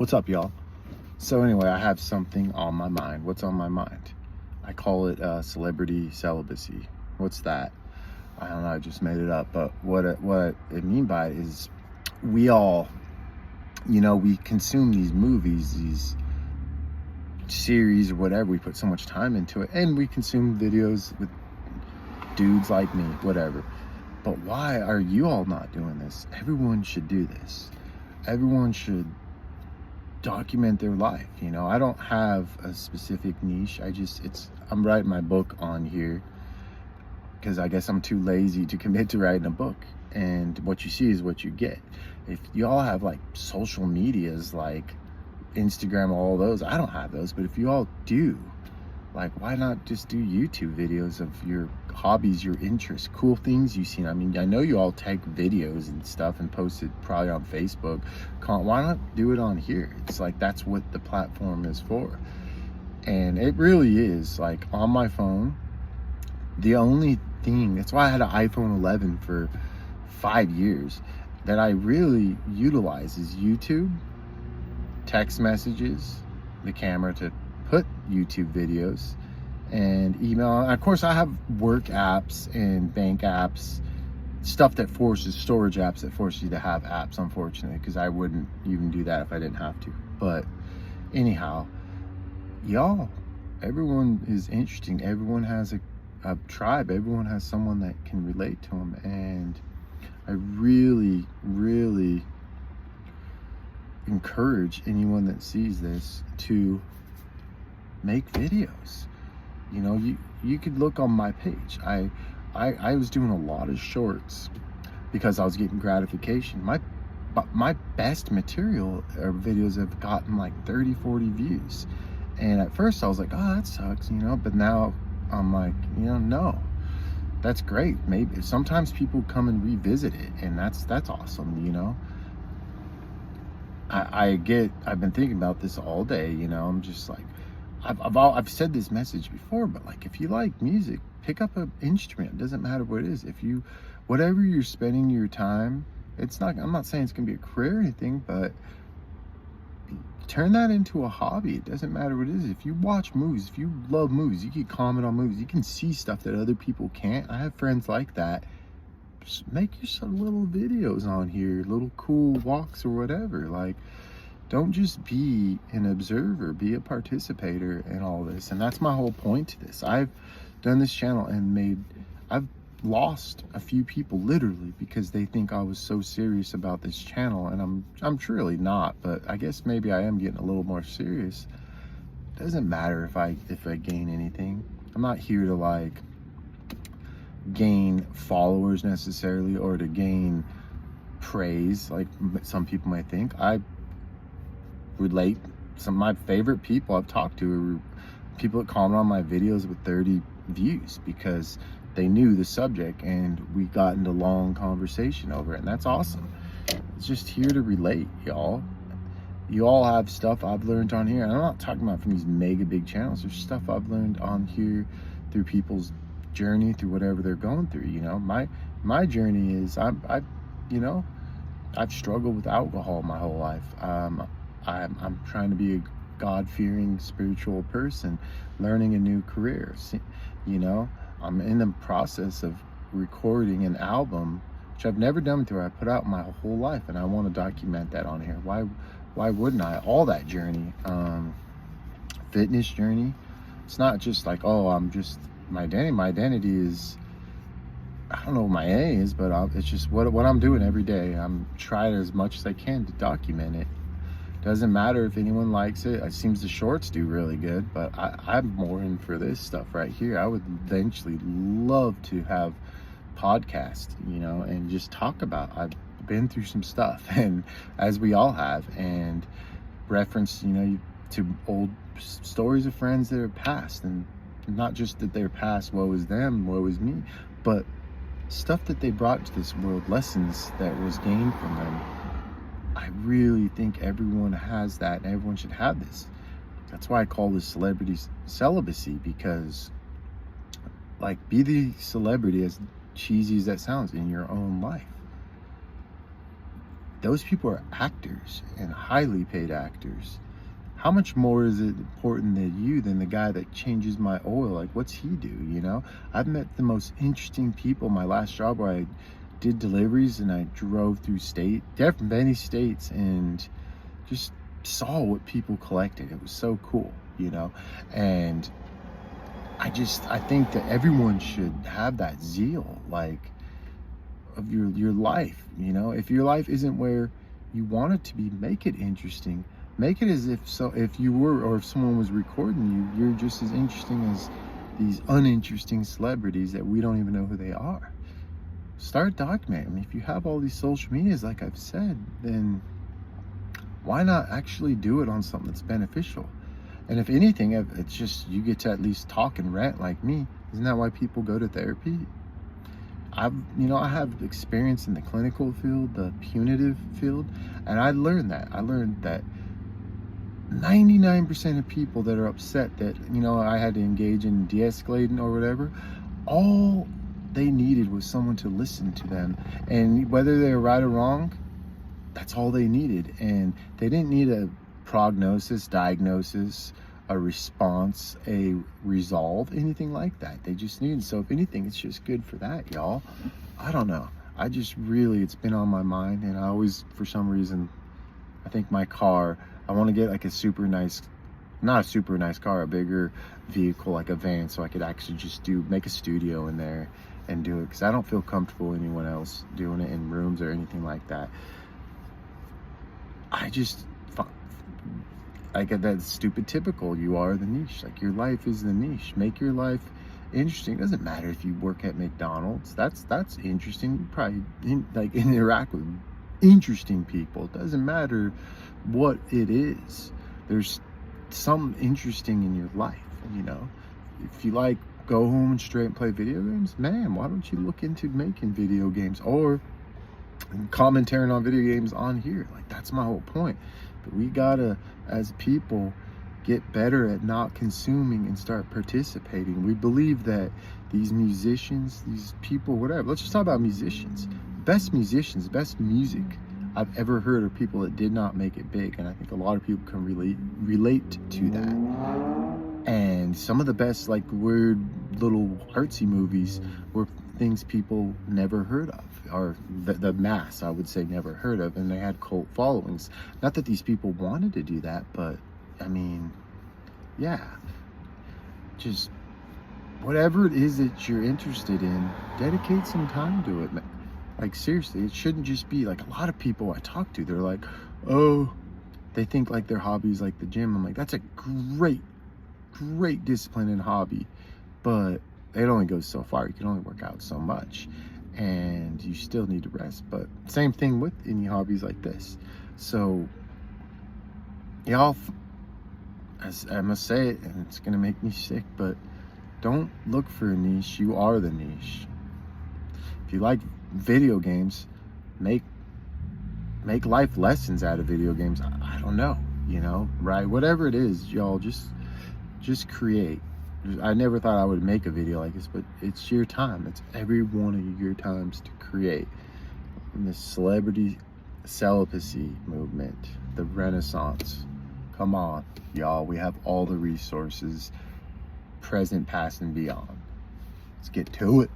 What's up, y'all? So anyway, I have something on my mind. What's on my mind? I call it celebrity celibacy. What's that? I don't know. I just made it up. But what it mean by it is, we all, we consume these movies, these series or whatever. We put so much time into it, and we consume videos with dudes like me, whatever. But why are you all not doing this? Everyone should do this. Everyone should document their life. I don't have a specific niche. I'm writing my book on here because I guess I'm too lazy to commit to writing a book, and what you see is what you get. If you all have like social medias like Instagram, all those, I don't have those, but if you all do, like, why not just do YouTube videos of your hobbies, your interests, cool things you've seen? I mean, I know you all take videos and stuff and post it probably on Facebook. Why not do it on here? It's like, that's what the platform is for. And it really is, like, on my phone, the only thing, that's why I had an iPhone 11 for 5 years, that I really utilize is YouTube, text messages, the camera to put YouTube videos, and email. And of course, I have work apps and bank apps, stuff that forces, storage apps that force you to have apps, unfortunately, because I wouldn't even do that if I didn't have to. But anyhow, y'all, everyone is interesting. Everyone has a tribe. Everyone has someone that can relate to them. And I really, really encourage anyone that sees this to make videos. You could look on my page. I was doing a lot of shorts because I was getting gratification. My best material or videos have gotten like 30-40 views, and at first I was like, oh, that sucks, but now I'm like, no, that's great. Maybe sometimes people come and revisit it, and that's awesome. I've been thinking about this all day. I'm just like, I've said this message before, but like, if you like music, pick up an instrument. It doesn't matter what it is. Whatever you're spending your time, I'm not saying it's gonna be a career or anything, but turn that into a hobby. It doesn't matter what it is. If you watch movies, if you love movies, you can comment on movies. You can see stuff that other people can't. I have friends like that. Just make yourself little videos on here, little cool walks or whatever. Like, don't just be an observer, be a participator in all this. And that's my whole point to this. I've done this channel and I've lost a few people literally because they think I was so serious about this channel, and I'm truly not, but I guess maybe I am getting a little more serious. It doesn't matter if I gain anything. I'm not here to like gain followers necessarily, or to gain praise like some people might think. I relate. Some of my favorite people I've talked to are people that comment on my videos with 30 views because they knew the subject and we got into long conversation over it, and that's awesome. It's just here to relate, y'all. You all have stuff I've learned on here, and I'm not talking about from these mega big channels. There's stuff I've learned on here through people's journey, through whatever they're going through. My journey is I've struggled with alcohol my whole life. I'm trying to be a God-fearing spiritual person, learning a new career. I'm in the process of recording an album, which I've never done before. I put out my whole life, and I want to document that on here. Why wouldn't I? All that journey, fitness journey. It's not just like, oh, I'm just my identity. My identity is, I don't know what my A is, but it's just what I'm doing every day. I'm trying as much as I can to document it. Doesn't matter if anyone likes it. It seems the shorts do really good, but I'm more in for this stuff right here. I would eventually love to have podcasts, and just talk about, I've been through some stuff, and as we all have, and reference, to old stories of friends that are past, and not just that they're past, woe is them, woe is me, but stuff that they brought to this world, lessons that was gained from them. I really think everyone has that, and everyone should have this. That's why I call this celebrity celibacy, because, like, be the celebrity, as cheesy as that sounds, in your own life. those people are actors and highly paid actors. How much more is it important than you than the guy that changes my oil? Like, what's he do, you know? I've met the most interesting people. My last job where I did deliveries and I drove through many states, and just saw what people collected. It was so cool, you know? And I think that everyone should have that zeal, like, of your life, you know? If your life isn't where you want it to be, make it interesting. Make it as if you were, or if someone was recording you, you're just as interesting as these uninteresting celebrities that we don't even know who they are. Start documenting. I mean, if you have all these social medias, like I've said, then why not actually do it on something that's beneficial? And if anything, it's just you get to at least talk and rant like me. Isn't that why people go to therapy? I have experience in the clinical field, the punitive field, and I learned that 99% of people that are upset that, I had to engage in de-escalating or whatever, all they needed was someone to listen to them. And whether they're right or wrong, that's all they needed. And they didn't need a prognosis, diagnosis, a response, a resolve, anything like that. They just needed. So if anything, it's just good for that, y'all. I don't know. It's been on my mind. And I always, for some reason, I think my car, I want to get like not a super nice car, a bigger vehicle, like a van, so I could actually just make a studio in there and do it, because I don't feel comfortable anyone else doing it in rooms or anything like that. I get that stupid typical, you are the niche. Like, your life is the niche. Make your life interesting. It doesn't matter if you work at McDonald's. That's interesting. You probably interact with interesting people. It doesn't matter what it is. There's some interesting in your life, If you go home and straight and play video games, man, why don't you look into making video games or commentating on video games on here? Like, that's my whole point. But we gotta, as people, get better at not consuming and start participating. We believe that these musicians, these people, whatever, let's just talk about musicians. Best music I've ever heard are people that did not make it big. And I think a lot of people can relate to that. And some of the best, weird little artsy movies were things people never heard of, or the mass, I would say, never heard of, and they had cult followings. Not that these people wanted to do that, but I mean, yeah, just whatever it is that you're interested in, dedicate some time to it, man. Like, seriously, it shouldn't just be like, a lot of people I talk to, they're like, oh, they think like their hobby is like the gym. I'm like, that's a great discipline and hobby, but it only goes so far. You can only work out so much, and you still need to rest. But same thing with any hobbies like this. So y'all, as I must say it, and it's gonna make me sick, but don't look for a niche. You are the niche. If you like video games, make life lessons out of video games. I don't know, right? Whatever it is, y'all, just create. I never thought I would make a video like this, but it's your time. It's every one of your times to create. And the celebrity celibacy movement, the Renaissance. Come on, y'all. We have all the resources, present, past, and beyond. Let's get to it.